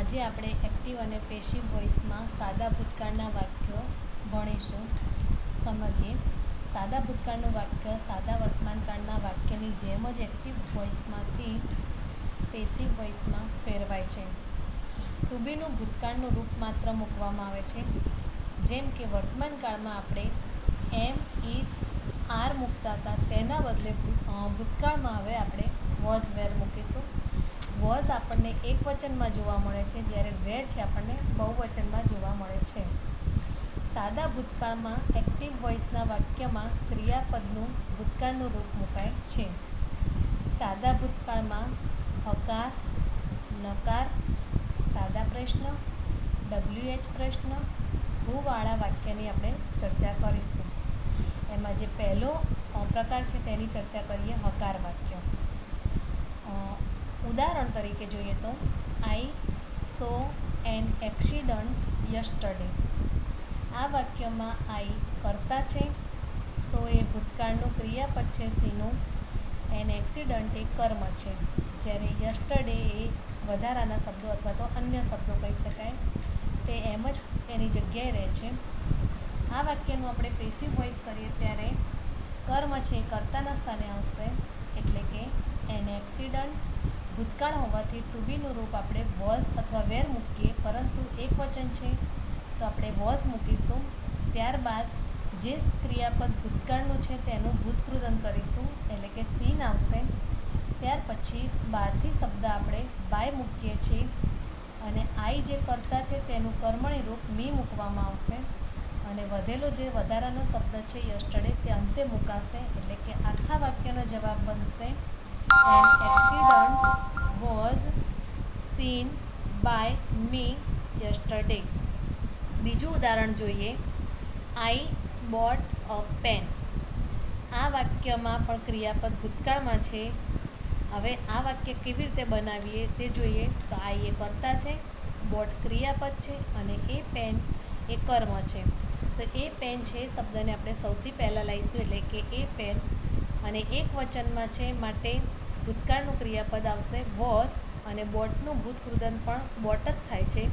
આજે આપણે એક્ટિવ અને પેસિવ વોઇસમાં સાદા ભૂતકાળના વાક્યો ભણીશું. સમજીએ. સાદા ભૂતકાળનું વાક્ય સાદા વર્તમાનકાળના વાક્યની જેમ જ એક્ટિવ વોઇસમાંથી પેસિવ વોઇસમાં ફેરવાય છે. ટુ બીનું ભૂતકાળનું રૂપ માત્ર મૂકવામાં આવે છે. જેમ કે વર્તમાનકાળમાં આપણે એમ, ઇઝ, આર મૂકતા હતા, તેના બદલે ભૂતકાળમાં હવે આપણે વોઝ, વેર મૂકીશું. વોઝ આપણને એક વચનમાં જોવા મળે છે, જ્યારે વેર છે આપણને બહુવચનમાં જોવા મળે છે. સાદા ભૂતકાળમાં એક્ટિવ વોઇસના વાક્યમાં ક્રિયાપદનું ભૂતકાળનું રૂપ મુકાય છે. સાદા ભૂતકાળમાં હકાર, નકાર, સાદા પ્રશ્ન, WH પ્રશ્ન, હુ વાળા વાક્યની આપણે ચર્ચા કરીશું. એમાં જે પહેલો પ્રકાર છે તેની ચર્ચા કરીએ, હકાર વાક્ય. ઉદાહરણ તરીકે જોઈએ તો આઈ સો એન એક્સિડન્ટ યસ્ટરડે. આ વાક્યમાં આઈ કર્તા છે, સો એ ભૂતકાળનું ક્રિયાપદ છે સીનું, એન એક્સિડન્ટ એ કર્મ છે, જ્યારે યસ્ટરડે એ વધારાના શબ્દો અથવા તો અન્ય શબ્દો કહી શકાય, તે એમ જ એની જગ્યાએ રહે છે. આ વાક્યનું આપણે પેસિવ વોઇસ કરીએ ત્યારે કર્મ છે એ કર્તાના સ્થાને આવશે, એટલે કે એન એક્સિડન્ટ. ભૂતકાળ હોવાથી ટુ બીનું રૂપ આપણે વોઝ અથવા વેર મૂકીએ, પરંતુ એક વચન છે તો આપણે વોઝ મૂકીશું. ત્યારબાદ જે ક્રિયાપદ ભૂતકાળનું છે તેનું ભૂતકૃદન કરીશું, એટલે કે સીન આવશે. ત્યાર પછી બહારથી શબ્દ આપણે બાય મૂકીએ છીએ અને આઈ જે કર્તા છે તેનું કર્મણી રૂપ મી મૂકવામાં આવશે અને વધેલો જે વધારાનો શબ્દ છે યસ્ટરડે તે અંતે મુકાશે, એટલે કે આખા વાક્યનો જવાબ બનશે an accident was seen by me yesterday. બીજું ઉદાહરણ જોઈએ, આઈ બોટ અ પેન. આ વાક્યમાં પણ ક્રિયાપદ ભૂતકાળમાં છે. હવે આ વાક્ય કેવી રીતે બનાવીએ તે જોઈએ તો આઈ એ કર્તા છે, બોટ ક્રિયાપદ છે અને એ પેન એ કર્મ છે. તો એ પેન છે એ શબ્દને આપણે સૌથી પહેલાં લાવીશું, એટલે કે એ પેન, અને એક વચનમાં છે માટે ભૂતકાળનું ક્રિયાપદ આવશે વોઝ અને બોટનું ભૂતકૃદન પણ બોટ જ થાય છે.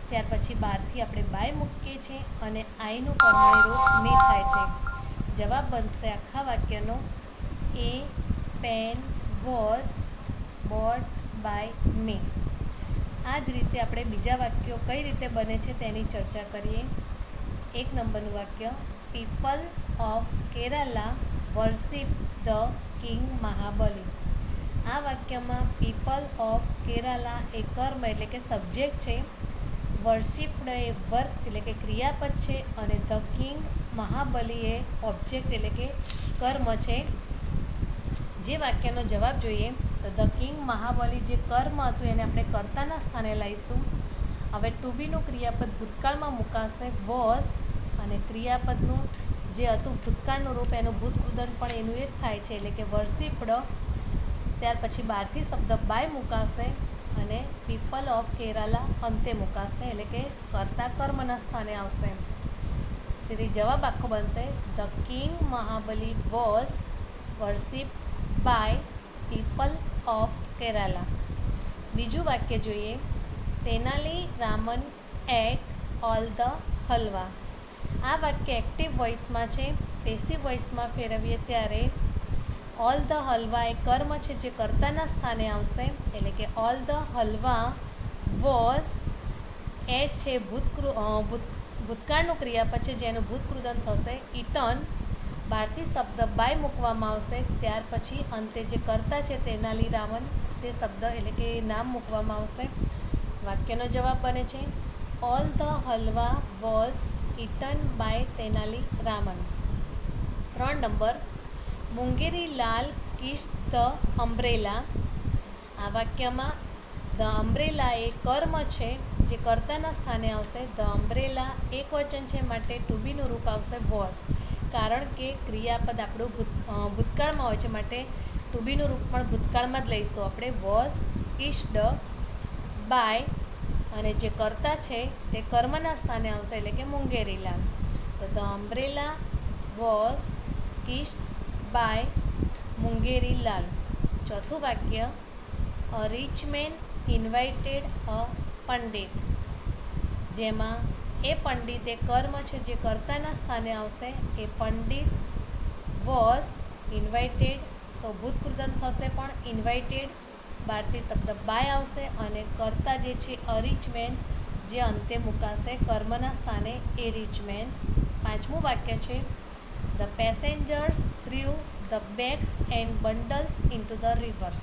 ત્યાર પછી બહારથી આપણે બાય મૂકીએ છીએ અને આઈનું કર્મણી રૂપ મી થાય છે. જવાબ બનશે આખા વાક્યનો a pen was bought by me. આ જ રીતે આપણે બીજા વાક્યો કઈ રીતે બને છે તેની ચર્ચા કરીએ. 1 નંબરનું વાક્ય, people of Kerala worship the king Mahabali. આ વાક્યમાં પીપલ ઓફ કેરાલા એ કર્મ એટલે કે સબ્જેક્ટ છે, વર્શિપ્ડ એ વર્ક એટલે કે ક્રિયાપદ છે અને the king Mahabali A object એટલે કે કર્મ છે. જે વાક્યનો જવાબ જોઈએ તો ધ કિંગ મહાબલી જે કર્મ હતું એને આપણે કર્તાના સ્થાને લાવીશું. હવે ટુ બીનું ક્રિયાપદ ભૂતકાળમાં મુકાશે વોઝ અને ક્રિયાપદનું જે હતું ભૂતકાળનું રૂપ એનું ભૂતકૃદન પણ એનું એ જ થાય છે, એટલે કે વર્શિપ્ડ. ત્યાર પછી બહારથી શબ્દ બાય મુકાશે અને પીપલ ઓફ કેરાલા અંતે મુકાશે, એટલે કે કર્તા કર્મના સ્થાને આવશે. તેથી જવાબ આખો બનશે the king Mahabali was worship by people of Kerala. બીજું વાક્ય જોઈએ, Tenali Raman ate all the halwa. આ વાક્ય એક્ટિવ વોઇસમાં છે. પેસિવ વોઇસમાં ફેરવીએ ત્યારે ઓલ ધ હલવા એ કર્મ છે જે કર્તાના સ્થાને આવશે, એટલે કે all the halwa was. Ate છે ભૂતકાળનું ક્રિયાપદ છે જેનું ભૂતકૃદન થશે ઇટન. બહારથી શબ્દ બાય મૂકવામાં આવશે, ત્યાર પછી અંતે જે કર્તા છે તેનાલી રામન તે શબ્દ એટલે કે નામ મૂકવામાં આવશે. વાક્યનો જવાબ બને છે all the halwa was eaten by Tenali Raman. 3 નંબર, Mungeri Lal kissed the umbrella. આ વાક્યમાં ધ અમ્બ્રેલા એ કર્મ છે જે કર્તાના સ્થાને આવશે. ધ અમ્બ્રેલા એક વચન છે માટે ટુ બીનું રૂપ આવશે વોઝ. કારણ કે ક્રિયાપદ આપણું ભૂતકાળમાં હોય છે માટે ટુ બીનું રૂપ પણ ભૂતકાળમાં જ લઈશું આપણે, વોઝ કિસ્ડ બાય, અને જે કર્તા છે તે કર્મના સ્થાને આવશે, એટલે કે મુંગેરીલાલ. તો the umbrella was kissed by Mungerilal. ચોથું વાક્ય, a rich man invited a pandit, જેમાં એ પંડિત એ કર્મ છે જે કર્તાના સ્થાને આવશે. એ પંડિત વોઝ ઇન્વાઇટેડ, તો ભૂતકૃદંત થશે પણ ઇન્વાઇટેડ, બહારથી શબ્દ બાય આવશે અને કર્તા જે છે અ રીચ મેન જે અંતે મુકાશે કર્મના સ્થાને એ રીચ મેન. પાંચમું વાક્ય છે the passengers threw the bags and bundles into the river.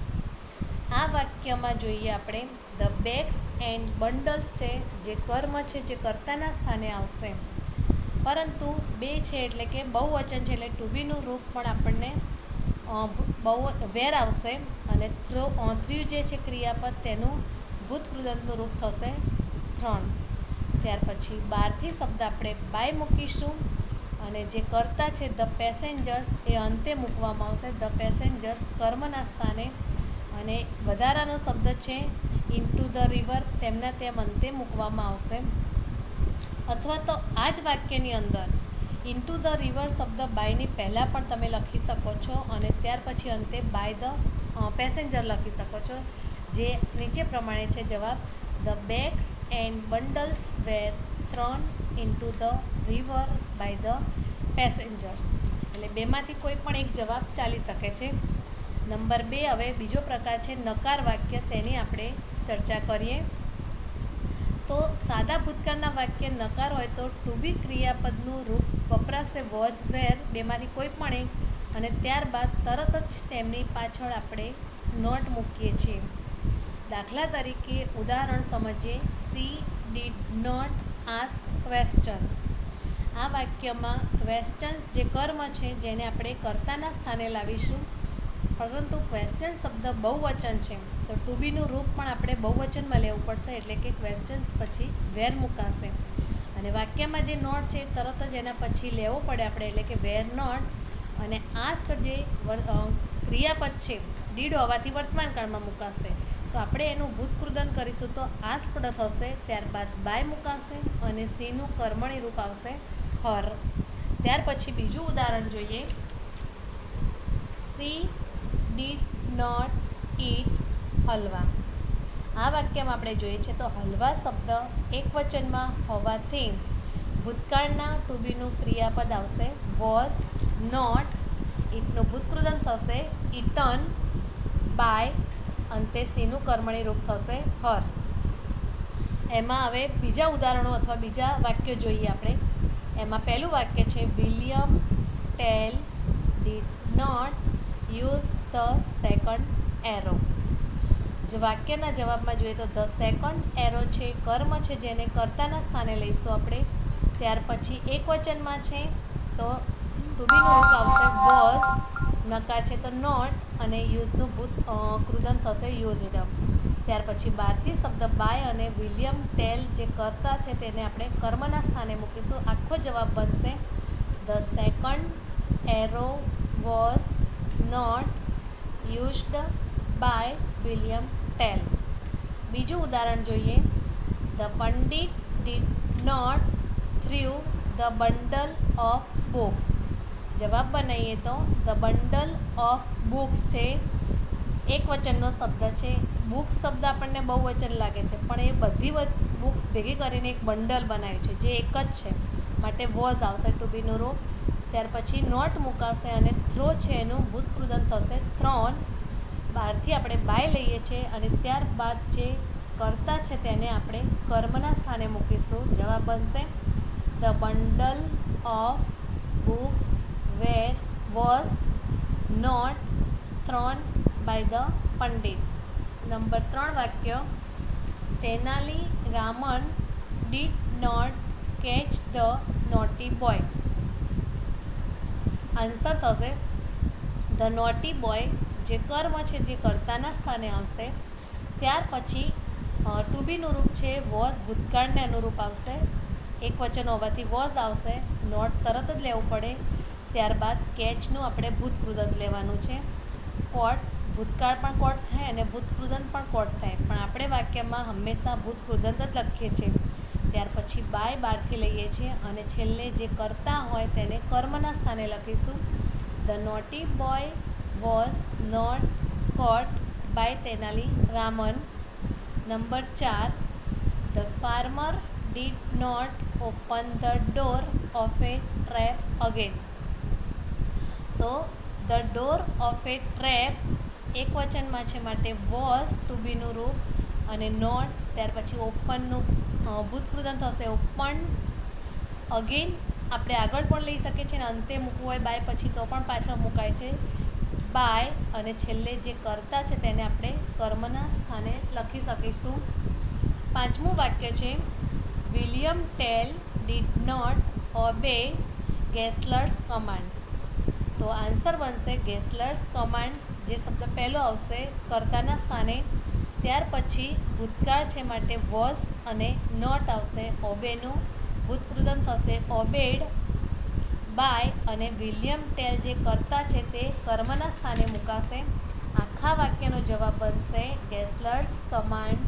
આ વાક્યમાં જોઈએ આપણે ધ બેગ્સ એન્ડ બંડલ્સ છે જે કર્મ છે જે કર્તાના સ્થાને આવશે, પરંતુ બે છે એટલે કે બહુવચન છે એટલે ટુ બીનું રૂપ પણ આપણને વેર આવશે અને થ્રુ જે છે ક્રિયાપદ તેનું ભૂતકૃદંતનું રૂપ થશે થ્રોન. ત્યાર પછી બહારથી શબ્દ આપણે બાય મૂકીશું અને જે કર્તા છે ધ પેસેન્જર્સ એ અંતે મૂકવામાં આવશે. ધ પેસેન્જર્સ કર્મના સ્થાને અને વધારાનો શબ્દ છે ઇન્ટુ ધ રિવર તેમના તેમ અંતે મૂકવામાં આવશે. અથવા તો આ જ વાક્યની અંદર ઇન્ટુ ધ રિવર શબ્દ બાયની પહેલાં પણ તમે લખી શકો છો અને ત્યાર પછી અંતે બાય ધ પેસેન્જર લખી શકો છો, જે નીચે પ્રમાણે છે જવાબ the bags and bundles were thrown into the river by the passengers. એટલે બેમાંથી કોઈ પણ એક જવાબ ચાલી શકે છે. નંબર 2 હવે બીજો પ્રકાર છે નકાર વાક્ય, તેની આપણે ચર્ચા કરીએ. તો સાદા ભૂતકાળના વાક્ય નકાર હોય તો ટુ બી ક્રિયાપદનું રૂપ વપરાશે વોઝ વેર બેમાંથી કોઈ પણ એક અને ત્યારબાદ તરત જ તેમની પાછળ આપણે નોટ મૂકીએ છીએ. દાખલા તરીકે ઉદાહરણ સમજીએ. She did not ask questions. આ વાક્યમાં ક્વેશ્ચન્સ જે કર્મ છે જેને આપણે કર્તાના સ્થાને લાવીશું, પરંતુ ક્વેશ્ચન શબ્દ બહુવચન છે તો ટુ બીનું રૂપ પણ આપણે બહુવચનમાં લેવું પડશે એટલે કે ક્વેશ્ચન્સ પછી વેર મુકાશે અને વાક્યમાં જે નોટ છે તરત જ એના પછી લેવો પડે આપણે એટલે કે વેર નોટ. અને આસ્ક જે ક્રિયાપદ છે ડીડ હોવાથી વર્તમાન કાળમાં મુકાશે, તો આપણે એનું ભૂતકૃદંત કરીશું તો આસ્કડ થશે, ત્યારબાદ બાય મુકાશે અને સીનું કર્મણી રૂપ આવશે હર. ત્યાર પછી બીજું ઉદાહરણ જોઈએ. She did not eat halwa. આ વાક્યમાં આપણે જોઈએ છે તો હલવા શબ્દ એક વચનમાં હોવાથી ભૂતકાળના ટુ બીનું ક્રિયાપદ આવશે વોઝ નોટ, ઈટનું ભૂતકૃદંત થશે ઈટન, બાય અંતે સીનું કર્મણી રૂપ થશે હર. એમાં હવે બીજા ઉદાહરણો અથવા બીજા વાક્યો જોઈએ આપણે. એમાં પહેલું વાક્ય છે William Tell did not use the second arrow. જો વાક્યના જવાબમાં જોઈએ તો ધ સેકન્ડ એરો છે કર્મ છે જેને કર્તાના સ્થાને લઈશું આપણે. ત્યાર પછી એક વચનમાં છે તો ટુ બીનું રૂપ આવશે વોઝ, નકાર છે તો નોટ અને યુઝનું કૃદંત થશે યુઝડ. ત્યાર પછી બહારથી શબ્દ બાય અને વિલિયમ ટેલ જે કર્તા છે તેને આપણે કર્મના સ્થાને મૂકીશું. આખો જવાબ બનશે the second arrow was not used by William Tell. બીજું ઉદાહરણ જોઈએ. The pandit did not threw the bundle of books. જવાબ બનાવીએ તો ધ બંડલ ઓફ બુક્સ છે એક વચનનો શબ્દ છે. બુક્સ શબ્દ આપણને બહુ વચન લાગે છે પણ એ બધી બુક્સ ભેગી કરીને એક બંડલ બનાવ્યું છે જે એક જ છે, માટે વોઝ આવશે ટુ બીનું રૂપ. ત્યાર પછી નોટ મુકાશે અને થ્રો છે એનું ભૂતકૃદંત થશે થ્રોન. બહારથી આપણે બાય લઈએ છીએ અને ત્યારબાદ જે કર્તા છે તેને આપણે કર્મના સ્થાને મૂકીશું. જવાબ બનશે the bundle of books was not thrown by the pandit. Number 3 વાક્ય. Tenali Raman did not catch the naughty boy. Answer થશે ધ નોટી બોય જે કર્મ છે જે કર્તાના સ્થાને આવશે. ત્યાર પછી ટુ બીનું રૂપ છે વોઝ ભૂતકાળને અનુરૂપ આવશે. એક વચન હોવાથી વોઝ આવશે, નોટ તરત જ લેવું પડે. ત્યારબાદ કેચનું આપણે ભૂતકૃદંત લેવાનું છે. કોટ ભૂતકાળ પણ કોટ થાય અને ભૂતકૃદંત પણ કોટ થાય, પણ આપણે વાક્યમાં હંમેશા ભૂતકૃદંત જ લખીએ છીએ. ત્યાર પછી બાય બહારથી લઈએ છીએ અને છેલ્લે જે કર્તા હોય તેને કર્મના સ્થાને લખીશું. The naughty boy was not caught by Tenali Raman. Number 4 the farmer did not open the door of a trap again. તો the door of a trap એક વચનમાં છે માટે વોઝ ટુ બીનું રૂપ, અને નોટ ત્યાર પછી ઓપનનું ભૂતકૃદંત થશે ઓપન. અગેન આપણે આગળ પણ લઈ શકીએ છીએ અને અંતે મૂકવું હોય બાય પછી તો પણ પાછળ મુકાય છે બાય, અને છેલ્લે જે કર્તા છે તેને આપણે કર્મના સ્થાને લખી શકીશું. પાંચમું વાક્ય છે William Tell did not obey Gessler's command. તો આન્સર બનશે ગેસલર્સ કમાન્ડ. જે શબ્દ પહેલો આવશે કર્તાના સ્થાને, ત્યાર પછી ભૂતકાળ છે માટે વોઝ અને નોટ આવશે. ઓબેનું ભૂતકૃદંત થશે ઓબેડ બાય, અને વિલિયમ ટેલ જે કર્તા છે તે કર્મના સ્થાને મુકાશે. આખા વાક્યનો જવાબ બનશે Gessler's command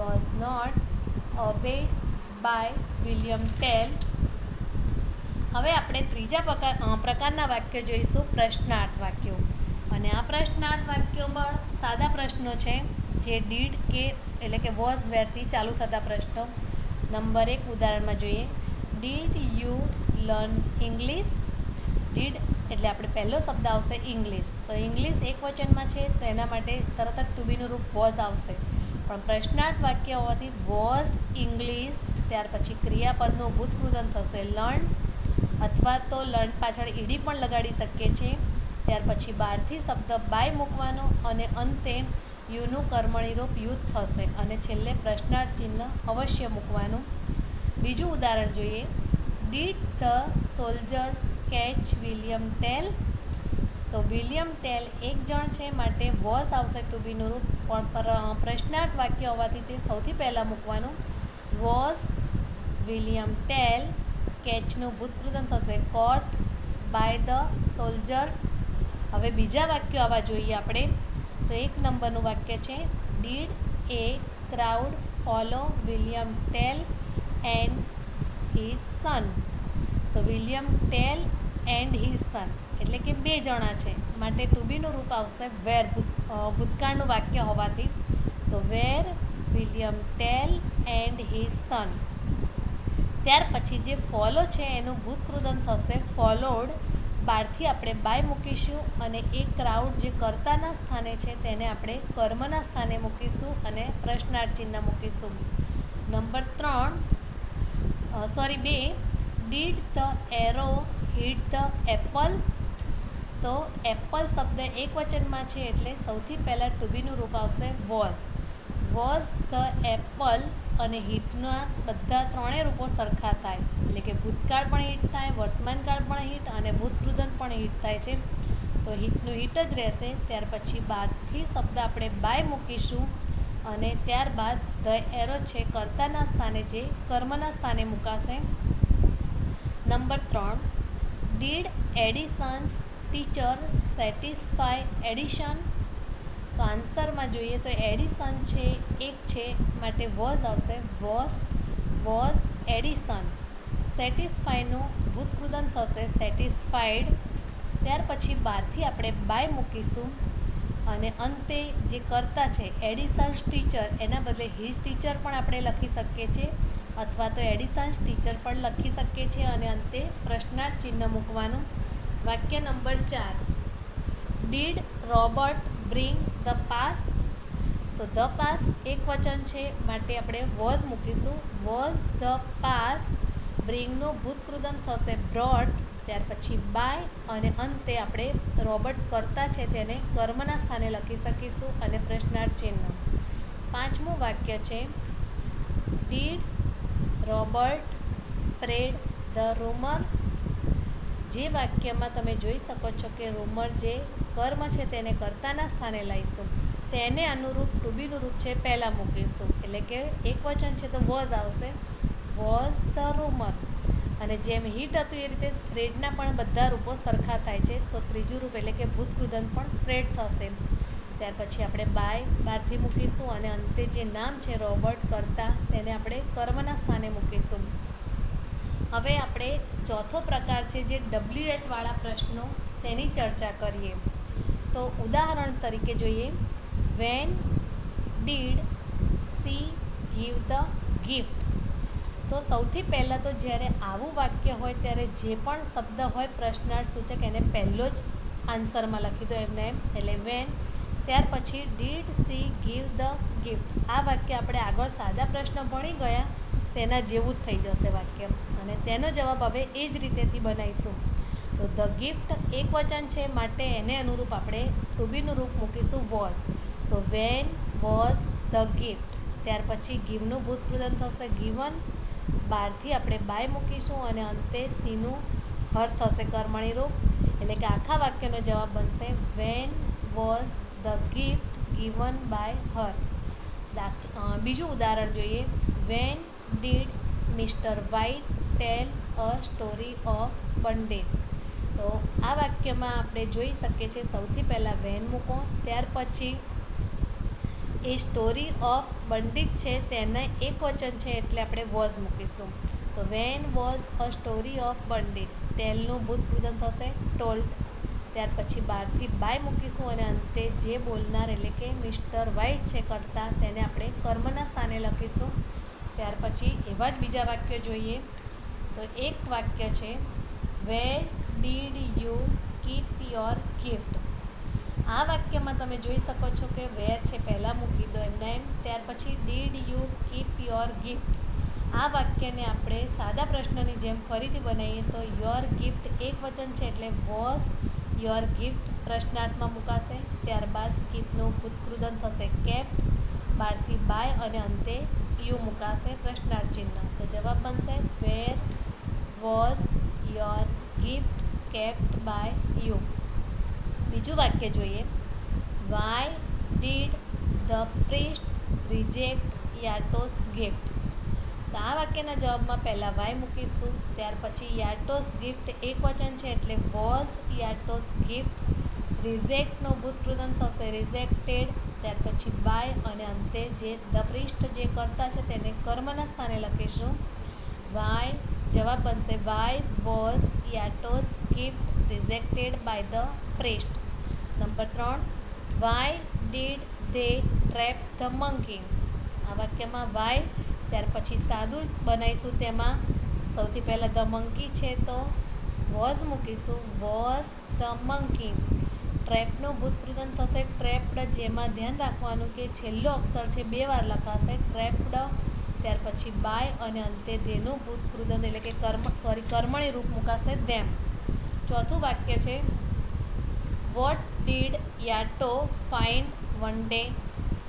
was not obeyed by William Tell. હવે આપણે ત્રીજા પ્રકારના વાક્યો જોઈશું, પ્રશ્નાર્થ વાક્યો. અને આ પ્રશ્નાર્થ વાક્યો પણ સાદા પ્રશ્નો છે, જે ડીડ કે એટલે કે વોઝ વેરથી ચાલુ થતા પ્રશ્નો. નંબર 1 ઉદાહરણમાં જોઈએ, did you learn English. Did એટલે આપણે પહેલો શબ્દ આવશે ઇંગ્લિશ. તો ઇંગ્લિશ એક વચનમાં છે તો એના માટે તરત જ ટુ બીનું રૂપ વોઝ આવશે. પણ પ્રશ્નાર્થ વાક્ય હોવાથી વોઝ ઇંગ્લિશ, ત્યાર પછી ક્રિયાપદનું ભૂતકૃદંત થશે લર્ન, અથવા તો લર્ન પાછળ ઈડી પણ લગાડી શકીએ છીએ. ત્યાર પછી બહારથી શબ્દ બાય મૂકવાનો અને અંતે યુનું કર્મણી રૂપ યુથ થશે, અને છેલ્લે પ્રશ્નાર્થ ચિહ્ન અવશ્ય મૂકવાનું. બીજું ઉદાહરણ જોઈએ, did the soldiers catch William Tell. તો વિલિયમ ટેલ એક જણ છે માટે વોઝ આવશે ટુ બીનું રૂપ, પણ પ્રશ્નાર્થ વાક્ય હોવાથી તે સૌથી પહેલાં મૂકવાનું. વોઝ વિલિયમ ટેલ કેચનું ભૂતકૃદંત થશે કોટ બાય ધ સોલ્જર્સ. હવે બીજા વાક્યો આવા જોઈએ આપણે. તો 1 નંબરનું વાક્ય છે, did a crowd follow William Tell and his son. તો William Tell and his son એટલે કે 2 જણા છે માટે ટુ બીનું રૂપ આવશે વેર, ભૂતકાળનું વાક્ય હોવાથી. તો were William Tell and his son. ત્યાર પછી જે ફોલો છે એનું ભૂતકૃદંત થશે ફોલોડ. બહારથી આપણે બાય મૂકીશું અને એ ક્રાઉડ જે કર્તાના સ્થાને છે તેને આપણે કર્મના સ્થાને મૂકીશું અને પ્રશ્નાર્થ ચિહ્ન મૂકીશું. Number 2, did the arrow hit the apple. તો એપલ શબ્દ એક વચનમાં છે એટલે સૌથી પહેલાં ટુ બીનું રૂપ આવશે વોઝ. વોઝ ધ એપલ, અને હિટના બધા ત્રણેય રૂપો સરખા થાય એટલે કે ભૂતકાળ પણ હિટ થાય, વર્તમાનકાળ પણ હિટ અને ભૂતકૃદંત પણ હિટ થાય છે. તો હિટનું હિટ જ રહેશે. ત્યાર પછી બહારથી શબ્દ આપણે બાય મૂકીશું અને ત્યારબાદ ધ એરો છે કર્તાના સ્થાને જે કર્મના સ્થાને મુકાશે. Number 3, did Edison's teacher satisfy Edison. તો આન્સરમાં જોઈએ તો એડિશન છે એક છે માટે વોઝ આવશે. Was addition. સેટિસ્ફાયનું ભૂતકૃદંત થશે સેટિસ્ફાઈડ. ત્યાર પછી બહારથી આપણે બાય મૂકીશું અને અંતે જે કર્તા છે એડિશન્સ ટીચર એના બદલે હિઝ ટીચર પણ આપણે લખી શકીએ છીએ, અથવા તો એડિશન્સ ટીચર પણ લખી શકીએ છીએ અને અંતે પ્રશ્નાર્થ ચિહ્ન મૂકવાનું. વાક્ય number 4, did Robert bring the pass. તો ધ પાસ એક વચન છે માટે આપણે વોઝ મૂકીશું. Was the pass. બ્રિંગનું ભૂતકૃદંત થશે બ્રોટ, ત્યાર પછી બાય અને અંતે આપણે રોબર્ટ કર્તા છે તેને કર્મના સ્થાને લખી શકીશું અને પ્રશ્નાર્થ ચિહ્ન. 5મું વાક્ય છે, did Robert spread the rumour. જે વાક્યમાં તમે જોઈ શકો છો કે રૂમર જે કર્મ છે તેને કર્તાના સ્થાને લઈશું, તેને અનુરૂપ ટુ બીનું રૂપ છે પહેલાં મૂકીશું. એટલે કે એક વચન છે તો વોઝ આવશે. Was the rumour. અને જેમ હિટ હતું એ રીતે સ્પ્રેડના પણ બધા રૂપો સરખા થાય છે, તો ત્રીજું રૂપ એટલે કે ભૂતકૃદંત પણ સ્પ્રેડ થશે. ત્યાર પછી આપણે બાય બહારથી મૂકીશું અને અંતે જે નામ છે રોબર્ટ કર્તા તેને આપણે કર્મના સ્થાને મૂકીશું. હવે આપણે ચોથો પ્રકાર છે જે WH વાળા પ્રશ્નો તેની ચર્ચા કરીએ. તો ઉદાહરણ તરીકે જોઈએ, when did she give the gift. તો સૌથી પહેલાં તો જ્યારે આવું વાક્ય હોય ત્યારે જે પણ શબ્દ હોય પ્રશ્નાર્થ સૂચક એને પહેલો જ આન્સરમાં લખી દો એમને એમ, એટલે વેન. ત્યાર પછી did she give the gift. આ વાક્ય આપણે આગળ સાદા પ્રશ્ન ભણી ગયા તેના જેવું જ થઈ જશે વાક્ય, અને તેનો જવાબ હવે એ જ રીતેથી બનાવીશું. તો ધ ગિફ્ટ એક વચન છે માટે એને અનુરૂપ આપણે ટુ બીનું રૂપ મૂકીશું વોઝ. તો વેન વોઝ ધ ગિફ્ટ. ત્યાર પછી ગીવનું ભૂતકૃદંત થશે ગીવન. બહારથી આપણે બાય મૂકીશું અને અંતે સીનું હર થશે કર્મણી રૂપ, એટલે કે આખા વાક્યનો જવાબ બનશે when was the gift given by her. બીજું ઉદાહરણ જોઈએ. When did Mr White tell a story of pandit. તો આ વાક્યમાં આપણે જોઈ શકીએ છીએ સૌથી પહેલાં વેન મૂકો, ત્યાર પછી એ સ્ટોરી ઓફ પંડિત છે તેને એક વચન છે એટલે આપણે વોઝ મૂકીશું. તો when was a story of pandit. ટેલનું ભૂતકૃદંત થશે ટોલ્ડ. ત્યાર પછી બહારથી બાય મૂકીશું અને અંતે જે બોલનાર એટલે કે મિસ્ટર વ્હાઇટ છે કરતા તેને આપણે કર્મના સ્થાને લખીશું. ત્યાર પછી એવા જ બીજા વાક્ય જોઈએ. તો એક વાક્ય છે where did you keep your gift. આ વાક્યમાં તમે જોઈ શકો છો કે વેર છે પહેલાં મૂકી દો એમને એમ, ત્યાર પછી did you keep your gift. આ વાક્યને આપણે સાદા પ્રશ્નની જેમ ફરીથી બનાવીએ તો યોર ગિફ્ટ એક વચન છે એટલે વોઝ યોર ગિફ્ટ પ્રશ્નાર્થમાં મુકાશે. ત્યારબાદ કીપનું ભૂતકૃદંત થશે કેપ્ટ. બહારથી બાય અને અંતે યુ મુકાશે પ્રશ્નાર્થ ચિહ્ન. તો જવાબ બનશે where was your gift kept by you. બીજું વાક્ય જોઈએ. Why did the priest reject Yato's gift. તો આ વાક્યના જવાબમાં પહેલાં વાય મૂકીશું, ત્યાર પછી યાટોસ ગિફ્ટ એક વચન છે એટલે વોઝ યાટોસ ગિફ્ટ. રિજેક્ટનું ભૂતકૃદંત થશે રિજેક્ટેડ. ત્યાર પછી બાય અને અંતે જે ધ પ્રીસ્ટ જે કરતા છે તેને કર્મના સ્થાને લખીશું. વાય જવાબ બનશે why was Yato's gift rejected by the priest. નંબર 3, why did they trap the monkey. આ વાક્યમાં વાય ત્યાર પછી સાદું જ બનાવીશું. તેમાં સૌથી પહેલાં ધ મંકી છે તો વોઝ મૂકીશું વોઝ ધ મંકી. ટ્રેપનું ભૂતકૃદંત થશે ટ્રેપ્ડ, જેમાં ધ્યાન રાખવાનું કે છેલ્લો અક્ષર છે 2 વાર લખાશે ટ્રેપ્ડ. ત્યાર પછી બાય અને અંતે ધેનું ભૂતકૃદંત એટલે કે કર્મણી રૂપ મુકાશે ધેમ. ચોથું વાક્ય છે what did Yato find one day.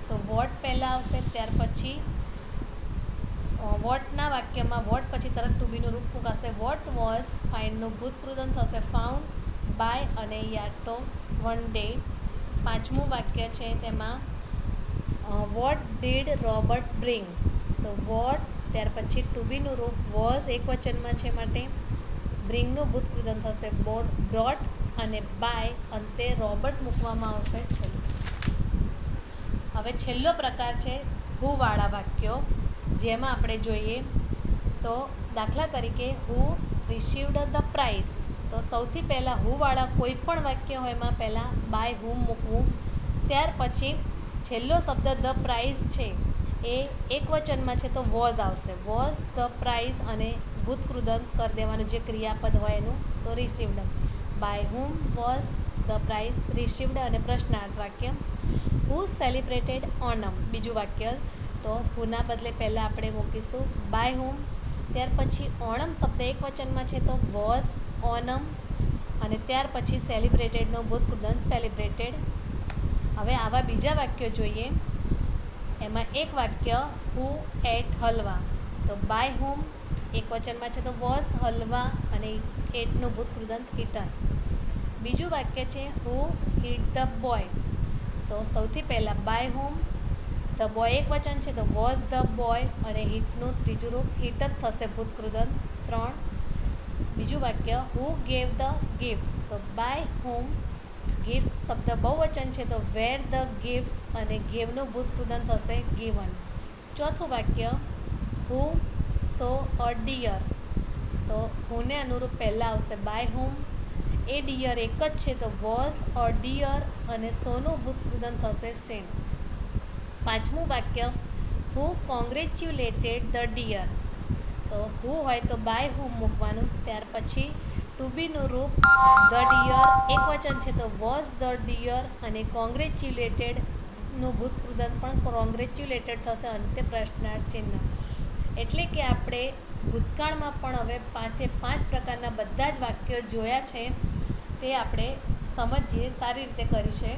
તો વોટ પહેલાં આવશે, ત્યાર પછી વોટના વાક્યમાં વોટ પછી તરત ટુ બીનું રૂપ મુકાશે વોટ વોઝ. ફાઇન્ડનું ભૂતકૃદંત થશે ફાઉન્ડ બાય અને યાટો વન ડે. પાંચમું વાક્ય છે તેમાં વોટ ડીડ રોબર્ટ બ્રિંગ. તો વોટ ત્યાર પછી ટુ બીનું રૂપ વોઝ એક વચનમાં છે માટે બ્રિંગનું ભૂતકૃદંત થશે બ્રોટ અને બાય અંતે રોબર્ટ મૂકવામાં આવશે છેલ્લું. હવે છેલ્લો પ્રકાર છે હુવાળા વાક્યો, જેમાં આપણે જોઈએ તો દાખલા તરીકે હુ રિસીવ્ડ ધ પ્રાઇઝ. તો સૌથી પહેલાં હુવાળા કોઈ પણ વાક્ય હોય એમાં પહેલાં બાય હુમ મૂકવું. ત્યાર પછી છેલ્લો શબ્દ ધ પ્રાઇઝ છે એ એક વચનમાં છે તો વોઝ આવશે વોઝ ધ પ્રાઇઝ અને ભૂતકૃદંત કરી દેવાનું જે ક્રિયાપદ હોય એનું. તો received by whom was the prize received અને પ્રશ્નાર્થ વાક્ય. Who celebrated Onam. બીજું વાક્ય તો હુના બદલે પહેલાં આપણે મૂકીશું બાય હુમ. ત્યાર પછી ઓણમ શબ્દ એક વચનમાં છે તો વોઝ ઓનમ અને ત્યાર પછી સેલિબ્રેટેડનો ભૂતકૃદંત સેલિબ્રેટેડ. હવે આવા બીજા વાક્યો જોઈએ. એમાં એક વાક્ય હુ એટ હલવા. તો બાય હુમ એક વચનમાં છે તો વોઝ હલવા અને એટનું ભૂતકૃદંત ઇટન. બીજું વાક્ય છે હુ હિટ ધ બોય. તો સૌથી પહેલાં બાય હુમ. ધ બોય એક વચન છે તો વોઝ ધ બોય અને હિટનું ત્રીજું રૂપ હિટ જ થશે ભૂતકૃદંત 3. બીજું વાક્ય હુ ગેવ ધ ગિફ્ટ્સ. તો બાય હુમ. ગિફ્ટ્સ શબ્દ બહુવચન છે તો વેર ધ ગિફ્ટ્સ અને ગેવનું ભૂતકૃદંત થશે ગિવન. ચોથું વાક્ય હુ સો અ ડિયર. તો હુને અનુરૂપ પહેલાં આવશે બાય હુમ. એ ડિયર એક જ છે તો વોઝ અ ડિયર અને સોનું ભૂતકૃદંત થશે સેમ. પાંચમું વાક્ય હુ કોંગ્રેચ્યુલેટેડ ધ ડિયર. તો હુ હોય તો બાય હુ મૂકવાનું. ત્યાર પછી ટુ બીનું રૂપ ધ ડિયર એકવચન છે તો વોઝ ધ ડિયર, અને કોંગ્રેચ્યુલેટેડનું ભૂતકૃદંત પણ કોંગ્રેચ્યુલેટેડ થશે, અંતે પ્રશ્નાર્થ ચિહ્ન. એટલે કે આપણે ભૂતકાળમાં પણ હવે 5 પ્રકારના બધા જ વાક્યો જોયા છે, તે આપણે સમજીએ સારી રીતે કરી છે.